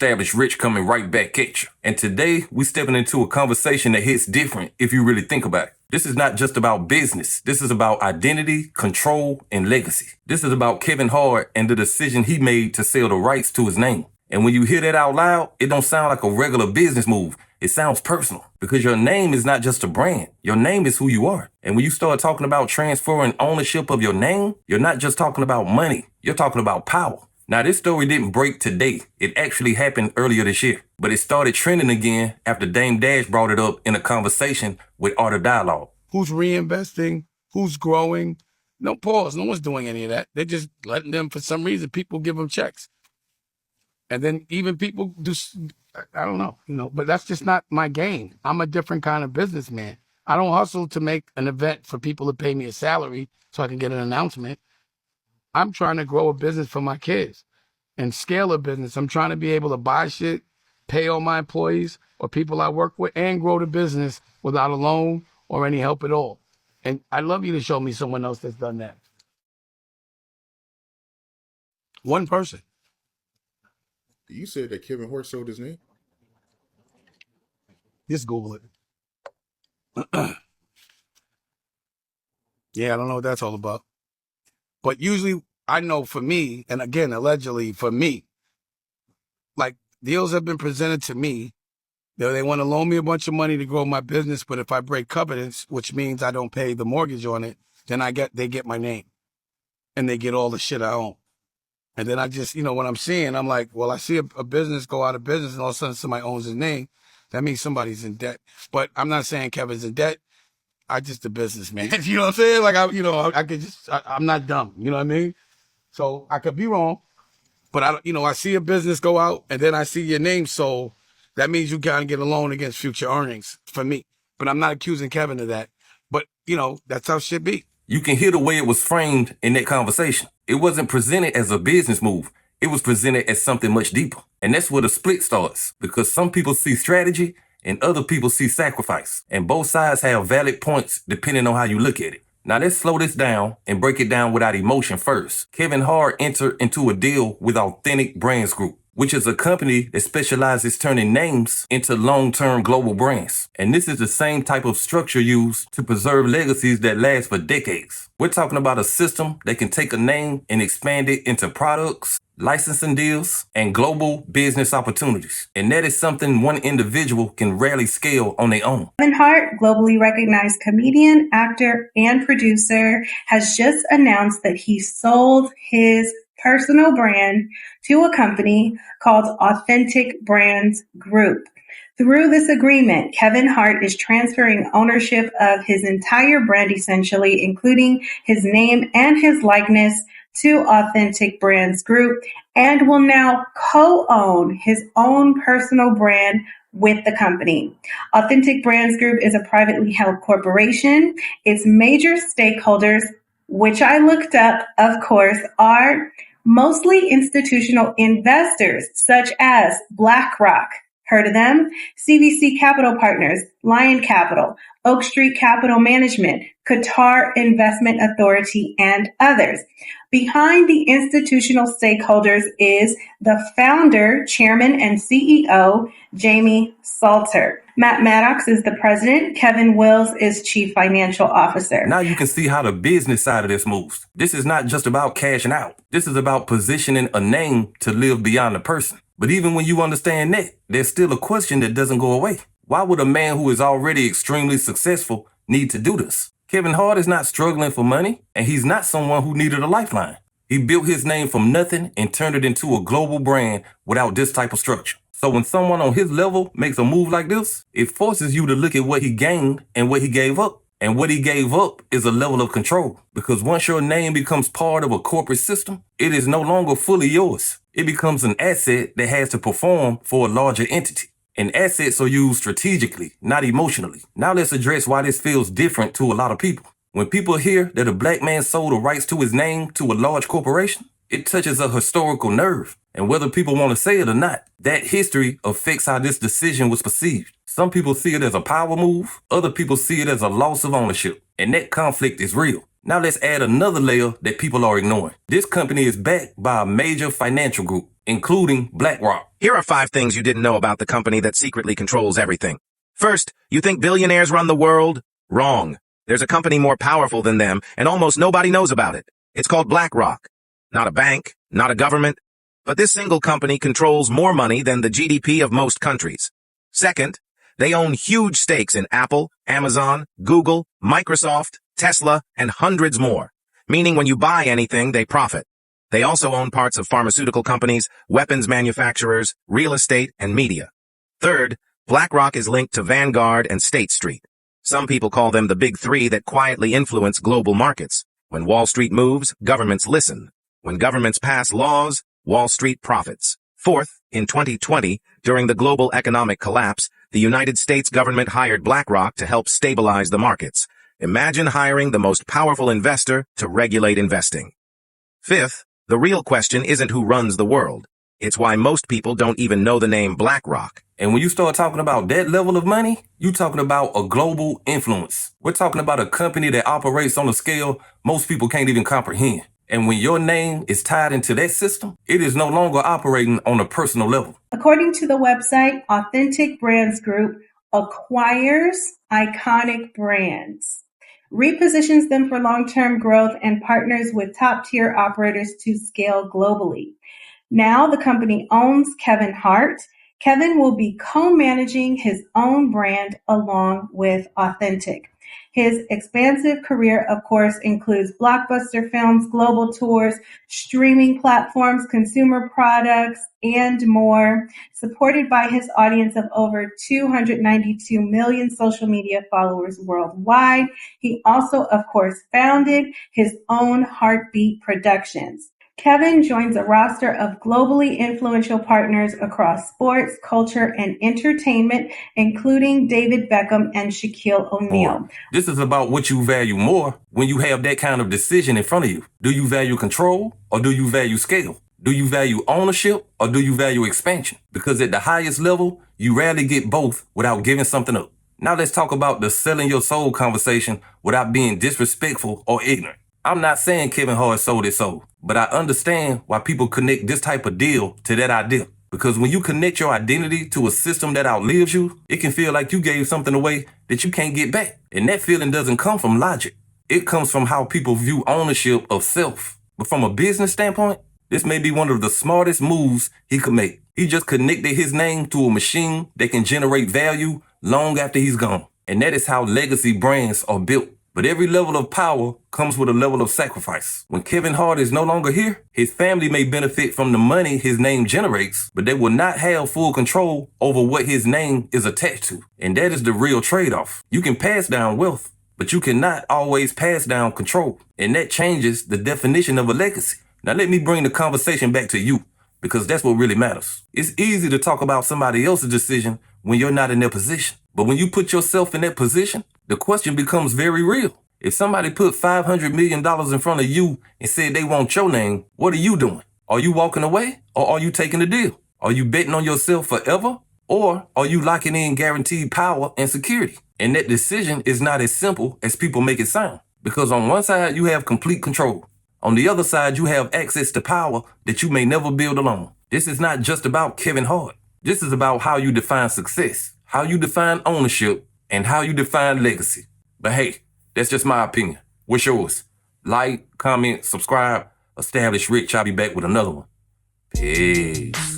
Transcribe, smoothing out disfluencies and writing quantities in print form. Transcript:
established rich coming right back at you. And today, we stepping into a conversation that hits different if you really think about it. This is not just about business. This is about identity, control, and legacy. This is about Kevin Hart and the decision he made to sell the rights to his name. And when you hear that out loud, it don't sound like a regular business move. It sounds personal because your name is not just a brand. Your name is who you are. And when you start talking about transferring ownership of your name, you're not just talking about money. You're talking about power. Now, this story didn't break today. It actually happened earlier this year, but it started trending again after Dame Dash brought it up in a conversation with Art of Dialogue. Who's reinvesting? Who's growing? No pause. No one's doing any of that. They're just letting them, for some reason, people give them checks. And then even people do, I don't know, but that's just not my game. I'm a different kind of businessman. I don't hustle to make an event for people to pay me a salary so I can get an announcement. I'm trying to grow a business for my kids and scale a business. I'm trying to be able to buy shit, pay all my employees or people I work with, and grow the business without a loan or any help at all. And I'd love you to show me someone else that's done that. One person. You said that Kevin Hart sold his name? Just Google it. Yeah, I don't know what that's all about. But usually, I know for me, and again, allegedly for me, like deals have been presented to me. They want to loan me a bunch of money to grow my business, but if I break covenants, which means I don't pay the mortgage on it, then they get my name. And they get all the shit I own. And then I just, when I'm seeing, I'm like, well, I see a business go out of business and all of a sudden somebody owns his name. That means somebody's in debt. But I'm not saying Kevin's in debt. I just a businessman. You know what I'm saying? Like, I'm not dumb. You know what I mean? So I could be wrong, but I see a business go out and then I see your name sold. That means you gotta get a loan against future earnings for me. But I'm not accusing Kevin of that. But, that's how shit be. You can hear the way it was framed in that conversation. It wasn't presented as a business move. It was presented as something much deeper. And that's where the split starts, because some people see strategy and other people see sacrifice. And both sides have valid points depending on how you look at it. Now let's slow this down and break it down without emotion first. Kevin Hart entered into a deal with Authentic Brands Group, which is a company that specializes turning names into long-term global brands. And this is the same type of structure used to preserve legacies that last for decades. We're talking about a system that can take a name and expand it into products, licensing deals, and global business opportunities. And that is something one individual can rarely scale on their own. Kevin Hart, globally recognized comedian, actor, and producer, has just announced that he sold his personal brand to a company called Authentic Brands Group. Through this agreement, Kevin Hart is transferring ownership of his entire brand, essentially, including his name and his likeness, to Authentic Brands Group, and will now co-own his own personal brand with the company. Authentic Brands Group is a privately held corporation. Its major stakeholders, which I looked up, of course, are mostly institutional investors such as BlackRock, heard of them? CVC Capital Partners, Lion Capital, Oak Street Capital Management, Qatar Investment Authority, and others. Behind the institutional stakeholders is the founder, chairman, and CEO, Jamie Salter. Matt Maddox is the president. Kevin Wills is chief financial officer. Now you can see how the business side of this moves. This is not just about cashing out. This is about positioning a name to live beyond the person. But even when you understand that, there's still a question that doesn't go away. Why would a man who is already extremely successful need to do this? Kevin Hart is not struggling for money, and he's not someone who needed a lifeline. He built his name from nothing and turned it into a global brand without this type of structure. So when someone on his level makes a move like this, it forces you to look at what he gained and what he gave up. And what he gave up is a level of control. Because once your name becomes part of a corporate system, it is no longer fully yours. It becomes an asset that has to perform for a larger entity. And assets are used strategically, not emotionally. Now let's address why this feels different to a lot of people. When people hear that a black man sold the rights to his name to a large corporation, it touches a historical nerve. And whether people want to say it or not, that history affects how this decision was perceived. Some people see it as a power move. Other people see it as a loss of ownership. And that conflict is real. Now let's add another layer that people are ignoring. This company is backed by a major financial group. including BlackRock. Here are 5 things you didn't know about the company that secretly controls everything. First, you think billionaires run the world? Wrong. There's a company more powerful than them, and almost nobody knows about it. It's called BlackRock. Not a bank, not a government, but this single company controls more money than the GDP of most countries. Second, they own huge stakes in Apple, Amazon, Google, Microsoft, Tesla, and hundreds more, meaning when you buy anything, they profit. They also own parts of pharmaceutical companies, weapons manufacturers, real estate, and media. Third, BlackRock is linked to Vanguard and State Street. Some people call them the big 3 that quietly influence global markets. When Wall Street moves, governments listen. When governments pass laws, Wall Street profits. Fourth, in 2020, during the global economic collapse, the United States government hired BlackRock to help stabilize the markets. Imagine hiring the most powerful investor to regulate investing. Fifth, the real question isn't who runs the world. It's why most people don't even know the name BlackRock. And when you start talking about that level of money, you're talking about a global influence. We're talking about a company that operates on a scale most people can't even comprehend. And when your name is tied into that system, it is no longer operating on a personal level. According to the website, Authentic Brands Group acquires iconic brands, repositions them for long-term growth, and partners with top-tier operators to scale globally. Now the company owns Kevin Hart. Kevin will be co-managing his own brand along with Authentic. His expansive career, of course, includes blockbuster films, global tours, streaming platforms, consumer products, and more, supported by his audience of over 292 million social media followers worldwide. He also, of course, founded his own Heartbeat Productions. Kevin joins a roster of globally influential partners across sports, culture, and entertainment, including David Beckham and Shaquille O'Neal. Boy, this is about what you value more when you have that kind of decision in front of you. Do you value control or do you value scale? Do you value ownership or do you value expansion? Because at the highest level, you rarely get both without giving something up. Now let's talk about the selling your soul conversation without being disrespectful or ignorant. I'm not saying Kevin Hart sold his soul, but I understand why people connect this type of deal to that idea. Because when you connect your identity to a system that outlives you, it can feel like you gave something away that you can't get back. And that feeling doesn't come from logic. It comes from how people view ownership of self. But from a business standpoint, this may be one of the smartest moves he could make. He just connected his name to a machine that can generate value long after he's gone. And that is how legacy brands are built. But every level of power comes with a level of sacrifice. When Kevin Hart is no longer here, his family may benefit from the money his name generates, but they will not have full control over what his name is attached to. And that is the real trade-off. You can pass down wealth, but you cannot always pass down control. And that changes the definition of a legacy. Now let me bring the conversation back to you, because that's what really matters. It's easy to talk about somebody else's decision when you're not in their position. But when you put yourself in that position, the question becomes very real. If somebody put $500 million in front of you and said they want your name, what are you doing? Are you walking away or are you taking the deal? Are you betting on yourself forever or are you locking in guaranteed power and security? And that decision is not as simple as people make it sound. Because on one side, you have complete control. On the other side, you have access to power that you may never build alone. This is not just about Kevin Hart. This is about how you define success, how you define ownership, and how you define legacy. But hey, that's just my opinion. What's yours? Like, comment, subscribe. Established Rich. I'll be back with another one. Peace.